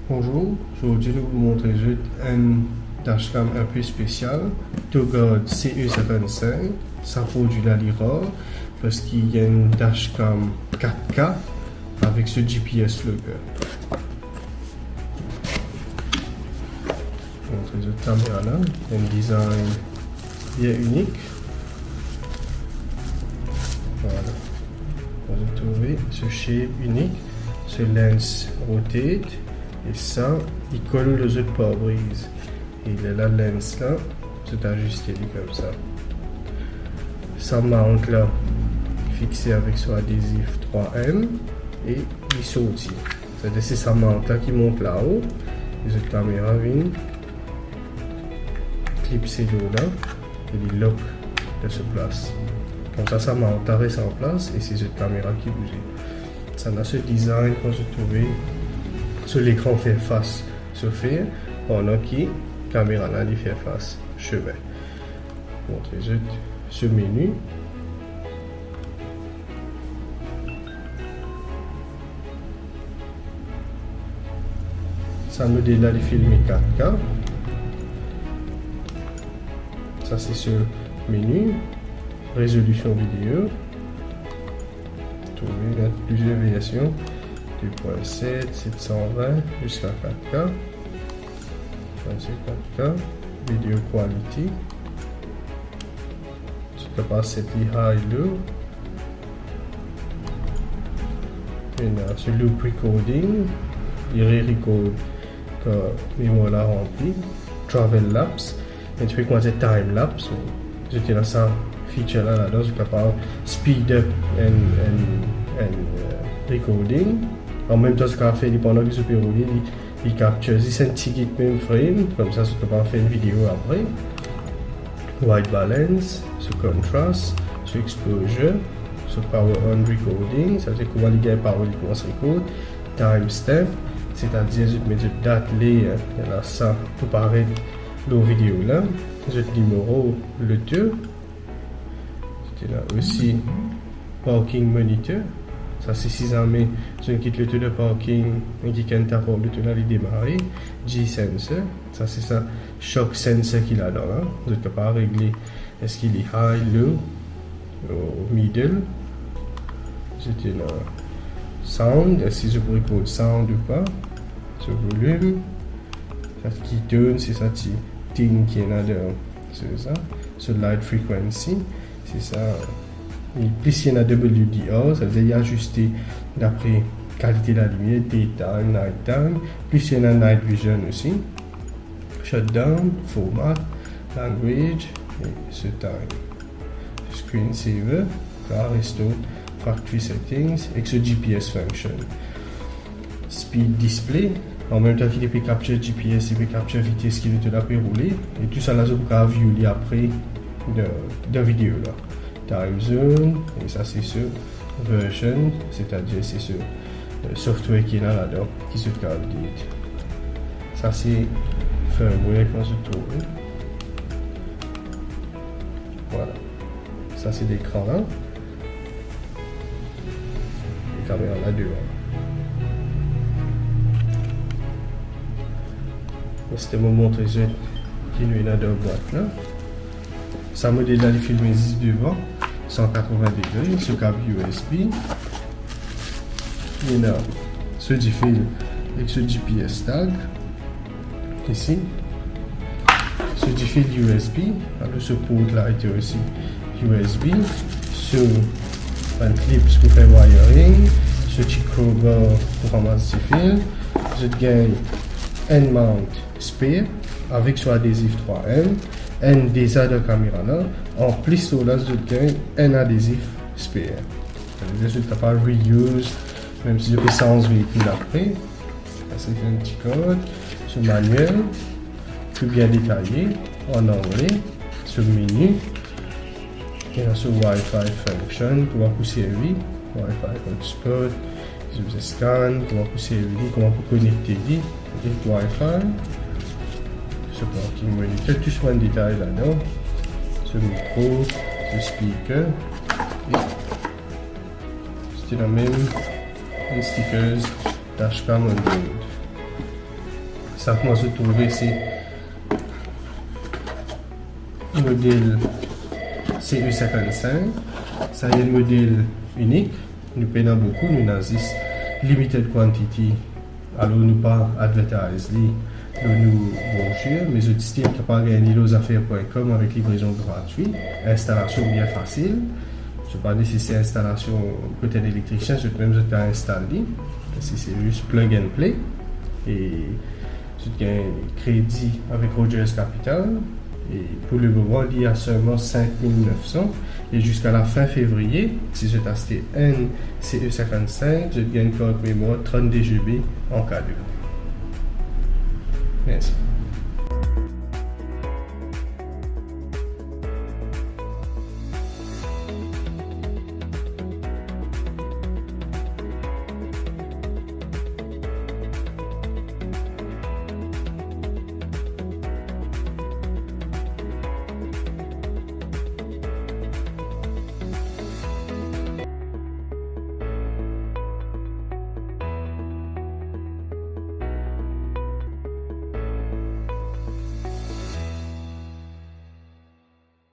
Bonjour, aujourd'hui je vais vous montrer un dashcam un peu spécial. Togod CE75, ça produit la Lira parce qu'il y a une dashcam 4K avec ce GPS logger. Je vais vous montrer cette caméra là, un design bien unique. Voilà, vous trouvez ce shape unique, ce lens rotate. Et ça, il colle le jeu de pare-brise. Et la lens là, c'est ajusté comme ça. Ça mount là, fixé avec son adhésif 3M et il saute. C'est-à-dire c'est sa mount là qui monte là-haut. Et cette caméra vient clipser l'eau là et il lock de ce place. Comme ça mount reste en place et c'est cette caméra qui bouge. Ça a ce design quand je trouvais. Sur l'écran fait face sur fer, pendant que la caméra là il fait face chemin. Montrez juste ce menu. Ça nous dit là de filmer 4K. Ça c'est ce menu. Résolution vidéo. Vous trouvez plusieurs variations. 2.7, 720 jusqu'à 4K. C'est 4K. Video quality. Tu peux passer high low. Et là, ce loop recording. Il record que mémoire là rempli. Travel lapse. Et tu peux commencer time lapse. J'étais dans ça feature là dedans. Je suis capable speed up and recording. En même temps, ce qu'on fait pendant que je peux rouler, il capture c'est un ticket même frame, comme ça, je peux pas faire une vidéo après. White balance, ce contrast, ce exposure, ce power on recording, ça veut dire comment il gagne power, il commence à record. Timestamp, c'est-à-dire je mets une date là, il y a ça pour paraître dans la vidéo là. Je numéro le 2. C'était là aussi parking monitor. Ça c'est si jamais je quitte le tour de parking et qui can taper le tour là il démarre. G-sensor, ça c'est ça shock sensor qu'il a là. Vous êtes capable de régler est-ce qu'il est high, low ou middle. C'était là sound, est-ce que je peux recorder sound ou pas. Ce volume, ça qui tourne c'est ça petit thing qui est là dedans. C'est ça. Ce light frequency, c'est ça. Et plus il y en a WDR, ça veut dire qu'il y a ajusté d'après qualité de la lumière, daytime, nighttime. Plus il y en a night vision aussi. Shutdown, format, language, et ce time. Screensaver, car restore, factory settings, et ce GPS function. Speed display, en même temps qu'il peut capturer GPS, il peut capturer vitesse qu'il veut rouler. Et tout ça là, je peux viewer après de vidéo là. Time zone, et ça c'est ce version, c'est-à-dire c'est ce software qui est là-dedans, qui se calcule. Ça c'est firmware qu'on se trouve. Voilà. Ça c'est l'écran là. Les caméras là devant. C'était mon montre qui nous est dans la boîte là. Ça me dit d'aller filmer 10 devant, 180 degrés, ce câble USB. Il y a ce fil avec ce GPS tag. Ici. Ce fil USB. Alors ce port là était aussi USB. Ce un clip pour faire wiring. Ce petit crowbar pour ramasser ce fil. Je gagne un mount spare avec son adhésif 3M. Un des de caméra là, en plus de là, je gagne un adhésif spare. Je suis capable de reuse, même si je fais sans véhicule après. C'est un petit code, ce manuel, tout bien détaillé, en anglais, ce menu, et ce Wi-Fi function, comment pousser servir, Wi-Fi hotspot, je vous scanne, comment pousser servir, comment connecter avec Wi-Fi. Ce parking monitor, tout ce détail là-dedans, ce micro, ce speaker, et c'était la même stickers dashcam on board. Ça que moi je trouve c'est le modèle CE55. Ça est un modèle unique. Nous payons beaucoup, nous avons limited quantity. Alors nous pas advertise nous brochure, mais je dis que pas gagner losaffaires.com avec livraison gratuite, installation bien facile. Je ne sais pas si c'est installation peut-être électricien, je même je installé. Si c'est juste plug and play. Et je gagne crédit avec Rogers Capital. Et pour le moment, il y a seulement 5 900. Et jusqu'à la fin février, si j'ai acheté un CE55, je gagne carte mémoire 32 GB en cadeau. Merci.